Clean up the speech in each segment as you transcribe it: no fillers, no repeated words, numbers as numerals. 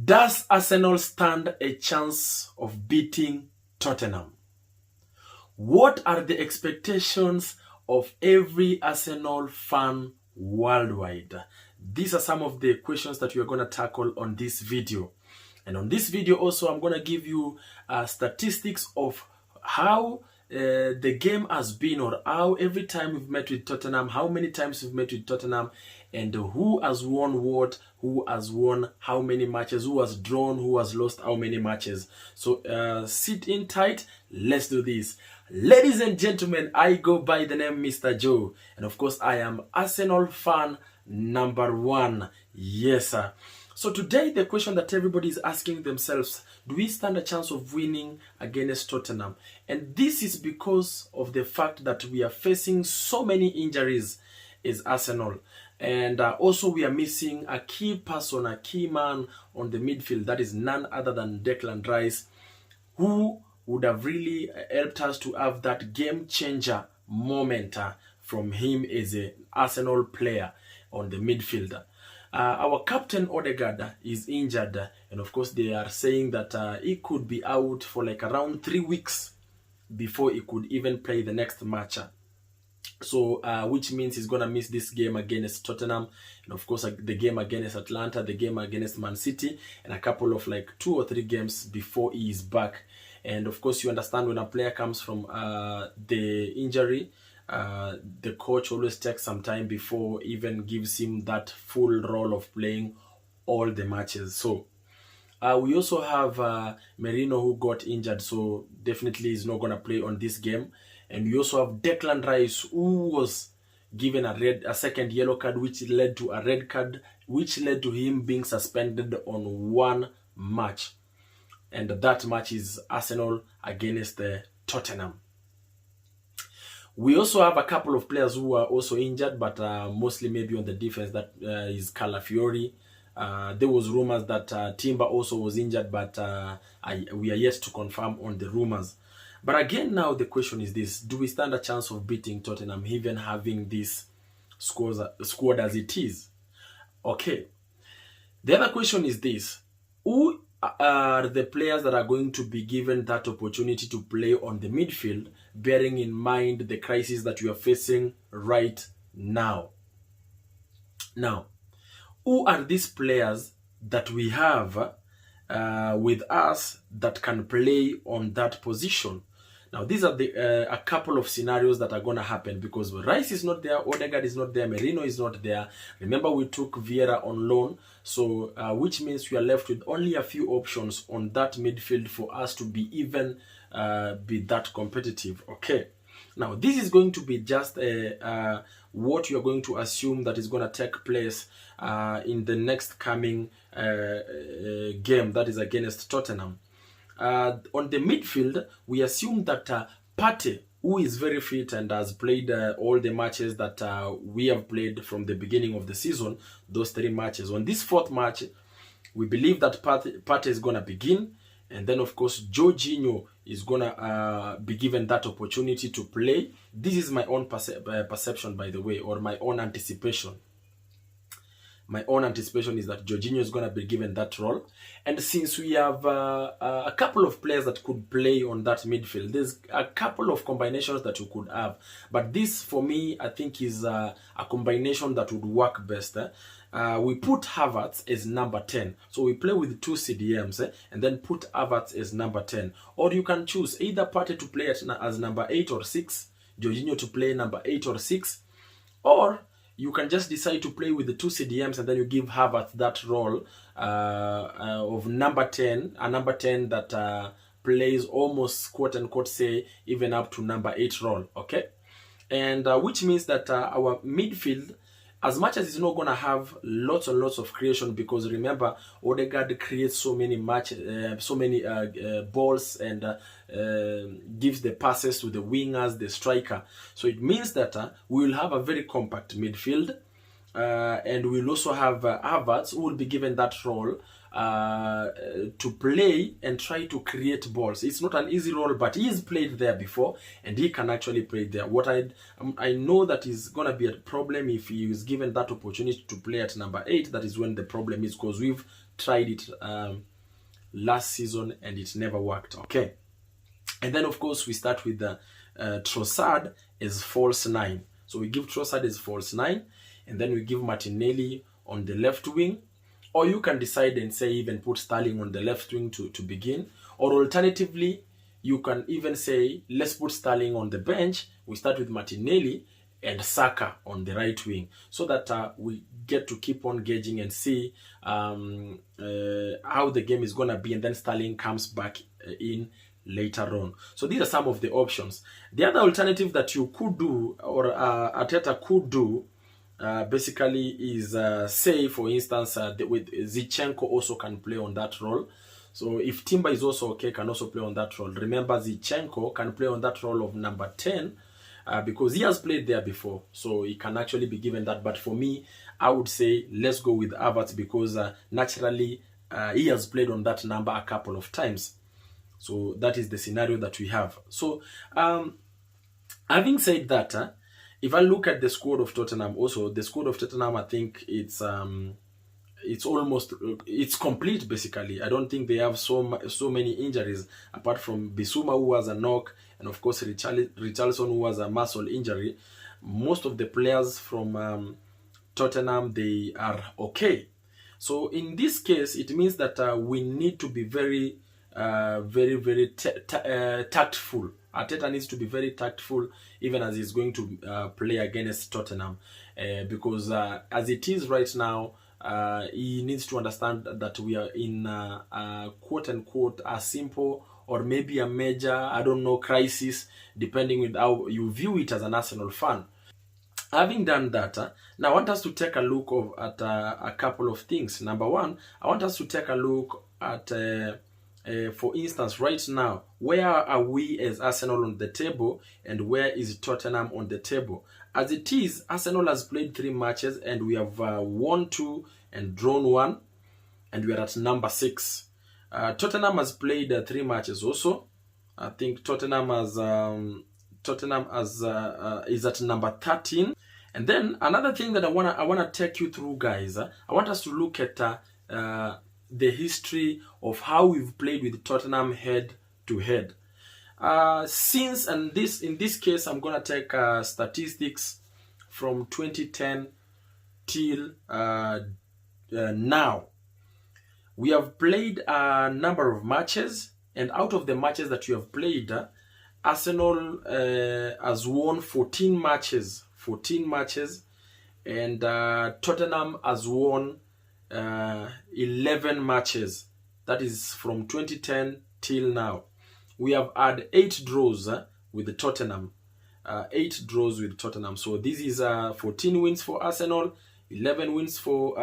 Does Arsenal stand a chance of beating Tottenham? What are the expectations of every Arsenal fan worldwide? These are some of the questions that we are going to tackle on this video. And on this video also, I'm going to give you statistics of how the game has been, or how every time we've met with Tottenham, how many times we've met with Tottenham, and who has won what, who has won how many matches, who has drawn, who has lost how many matches. So sit in tight, let's do this. Ladies and gentlemen, I go by the name Mr. Joe, and of course I am Arsenal fan number one. Yes, sir. So today the question that everybody is asking themselves, do we stand a chance of winning against Tottenham? And this is because of the fact that we are facing so many injuries as Arsenal. And also we are missing a key person, a key man on the midfield. That is none other than Declan Rice, who would have really helped us to have that game changer moment from him as an Arsenal player on the midfield. Our captain Odegaard is injured, and of course they are saying that he could be out for like around 3 weeks before he could even play the next match. So which means he's gonna miss this game against Tottenham, and of course the game against Atlanta, the game against Man City, and a couple of like 2 or 3 games before he is back. And of course you understand, when a player comes from the injury, the coach always takes some time before even gives him that full role of playing all the matches. So we also have Merino, who got injured, so definitely is not going to play on this game. And we also have Declan Rice, who was given a second yellow card, which led to a red card, which led to him being suspended on 1 match. And that match is Arsenal against Tottenham. We also have a couple of players who are also injured, but mostly maybe on the defense. That is Calafiori. There was rumors that Timber also was injured, but we are yet to confirm on the rumors. But again, now the question is this: do we stand a chance of beating Tottenham, even having this squad as it is? Okay. The other question is this: who are the players that are going to be given that opportunity to play on the midfield, bearing in mind the crisis that we are facing right now? Now, who are these players that we have with us that can play on that position? Now, these are a couple of scenarios that are going to happen, because Rice is not there, Odegaard is not there, Merino is not there. Remember, we took Vieira on loan, so which means we are left with only a few options on that midfield for us to be even be that competitive. Okay. Now, this is going to be just what you are going to assume that is going to take place in the next coming game, that is against Tottenham. On the midfield, we assume that Partey, who is very fit and has played all the matches that we have played from the beginning of the season, those 3 matches. On this 4th match, we believe that Partey is going to begin. And then, of course, Jorginho is going to be given that opportunity to play. This is my own perception, by the way, or my own anticipation. My own anticipation is that Jorginho is going to be given that role. And since we have a couple of players that could play on that midfield, there's a couple of combinations that you could have. But this, for me, I think is a combination that would work best. We put Havertz as number 10. So we play with 2 CDMs and then put Havertz as number 10. Or you can choose either Partey to play as number 8 or 6, Jorginho to play number 8 or 6, or you can just decide to play with the 2 CDMs and then you give Havertz that role of number 10, a number 10 that plays almost, quote-unquote, say, even up to number 8 role, okay? And which means that our midfield, as much as it's not going to have lots and lots of creation, because remember, Odegaard creates so many balls and gives the passes to the wingers, the striker. So it means that we will have a very compact midfield, and we'll also have Havertz, who will be given that role to play and try to create balls. It's not an easy role, but he's played there before and he can actually play there. What I know that is going to be a problem if he is given that opportunity to play at number 8. That is when the problem is, because we've tried it last season and it never worked. Okay. And then, of course, we start with the Trossard as false 9. So we give Trossard as false 9, and then we give Martinelli on the left wing. Or you can decide and say even put Sterling on the left wing to begin. Or alternatively, you can even say, let's put Sterling on the bench. We start with Martinelli and Saka on the right wing, so that we get to keep on gauging and see how the game is going to be, and then Sterling comes back in later on. So these are some of the options. The other alternative that you could do, or Arteta could do, basically is say, for instance, with Zinchenko also can play on that role. So if Timber is also okay, can also play on that role. Remember, Zinchenko can play on that role of number 10 because he has played there before, so he can actually be given that. But for me, I would say let's go with Havertz because naturally he has played on that number a couple of times. So that is the scenario that we have. So having said that, if I look at the squad of Tottenham, also the squad of Tottenham, I think it's almost it's complete basically. I don't think they have so many injuries apart from Bissouma, who has a knock, and of course Richarlison, who has a muscle injury. Most of the players from Tottenham, they are okay. So in this case, it means that we need to be very tactful. Arteta needs to be very tactful even as he's going to play against Tottenham, because as it is right now, he needs to understand that we are in quote unquote a simple or maybe a major, I don't know, crisis, depending with how you view it as an Arsenal fan. Having done that, now I want us to take a look at a couple of things. Number one, I want us to take a look at for instance, right now, where are we as Arsenal on the table and where is Tottenham on the table? As it is, Arsenal has played 3 matches and we have won 2 and drawn 1, and we are at number 6. Tottenham has played 3 matches also. I think Tottenham is at number 13. And then another thing that I wanna take you through, guys. I want us to look at the history of how we've played with Tottenham head to head. In this case, I'm gonna take statistics from 2010 till now. We have played a number of matches, and out of the matches that you have played, Arsenal has won 14 matches, and Tottenham has won 11 matches. That is from 2010 till now. We have had 8 draws with the Tottenham. 8 draws with Tottenham. So this is 14 wins for Arsenal, 11 wins for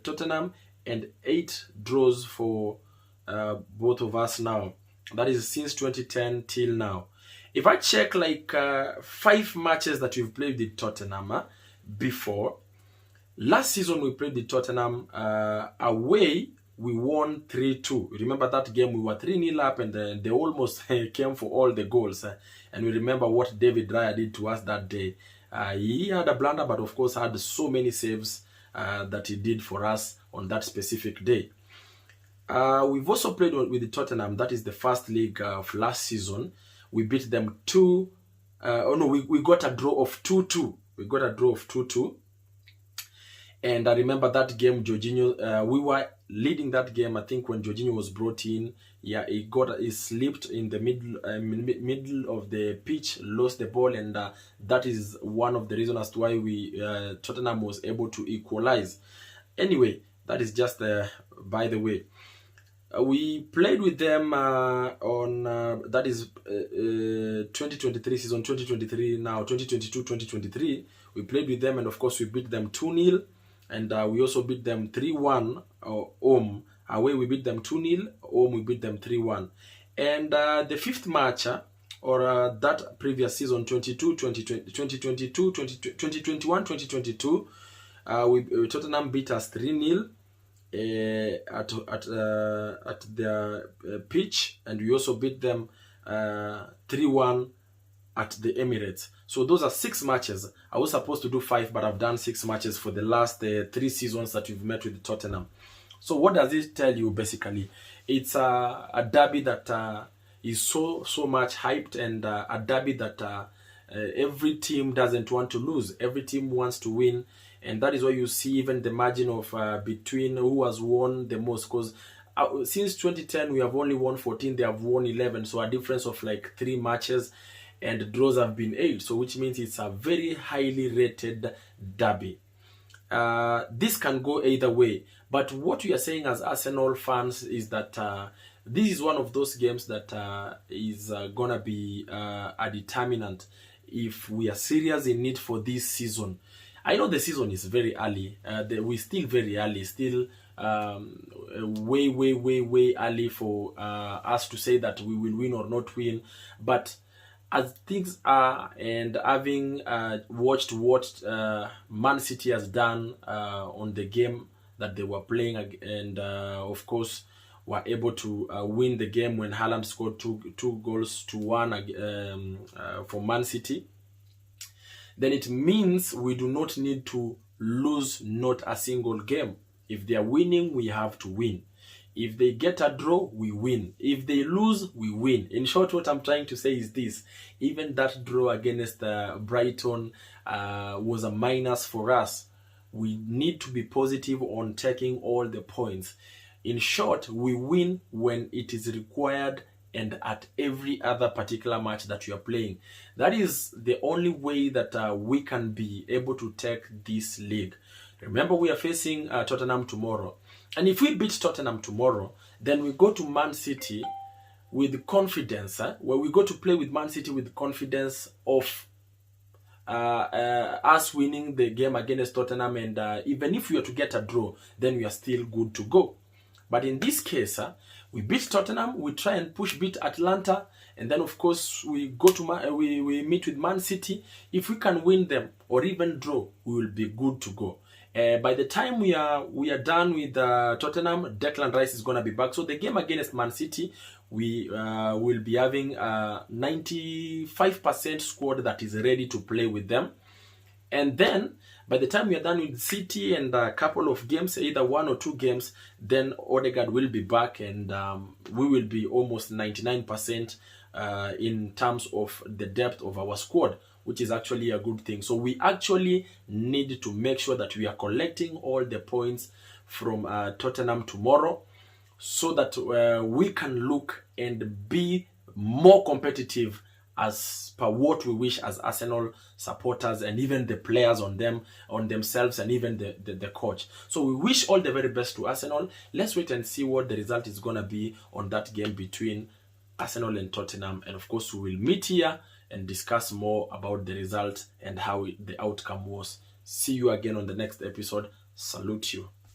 Tottenham, and 8 draws for both of us now. That is since 2010 till now. If I check like 5 matches that we've played with Tottenham before, last season we played with Tottenham away, we won 3-2. Remember that game, we were 3-0 up and they almost came for all the goals. And we remember what David Raya did to us that day. He had a blunder, but of course had so many saves that he did for us on that specific day. We've also played with the Tottenham. That is the first league of last season. We beat them we got a draw of 2-2. We got a draw of 2-2. And I remember that game, Jorginho, we were leading that game. I think when Jorginho was brought in, yeah, he slipped in the middle of the pitch, lost the ball, and that is one of the reasons as to why Tottenham was able to equalize. Anyway, that is just by the way. We played with them on that is 2023 season, 2023 now, 2022-2023. We played with them, and of course we beat them 2-0, and we also beat them 3-1 home. Away we beat them 2-0, home we beat them 3-1. And the 5th match or that previous season, 2021-2022, Tottenham beat us 3-0. At their pitch, and we also beat them 3-1 at the Emirates. So those are 6 matches. I was supposed to do 5, but I've done 6 matches for the last 3 seasons that we've met with Tottenham. So what does it tell you basically? It's a derby that is so much hyped, and a derby that every team doesn't want to lose. Every team wants to win, and that is why you see even the margin of between who has won the most. Because since 2010 we have only won 14, they have won 11, so a difference of like 3 matches, and draws have been 8. So which means it's a very highly rated derby. This can go either way. But what we are saying as Arsenal fans is that this is one of those games that is gonna be a determinant if we are serious in it for this season. I know the season is very early. We're still very early, still way early for us to say that we will win or not win. But as things are, and having watched what Man City has done on the game that they were playing, and of course were able to win the game when Haaland scored two goals to one for Man City, then it means we do not need to lose not a single game. If they are winning, we have to win. If they get a draw, we win. If they lose, we win. In short, what I'm trying to say is this. Even that draw against Brighton was a minus for us. We need to be positive on taking all the points. In short, we win when it is required and at every other particular match that you are playing. That is the only way that we can be able to take this league. Remember, we are facing Tottenham tomorrow. And if we beat Tottenham tomorrow, then we go to Man City with confidence. Where we go to play with Man City with confidence of us winning the game against Tottenham. And even if we are to get a draw, then we are still good to go. But in this case, we beat Tottenham, we try and beat Atlanta, and then of course we go to we meet with Man City. If we can win them or even draw, we will be good to go. By the time we are done with Tottenham, Declan Rice is gonna be back. So the game against Man City, we will be having a 95% squad that is ready to play with them. And then by the time we are done with City and a couple of games, either 1 or 2 games, then Odegaard will be back, and we will be almost 99% in terms of the depth of our squad, which is actually a good thing. So we actually need to make sure that we are collecting all the points from Tottenham tomorrow, so that we can look and be more competitive as per what we wish as Arsenal supporters, and even the players on themselves, and even the coach. So we wish all the very best to Arsenal. Let's wait and see what the result is going to be on that game between Arsenal and Tottenham. And of course, we will meet here and discuss more about the result and how the outcome was. See you again on the next episode. Salute you.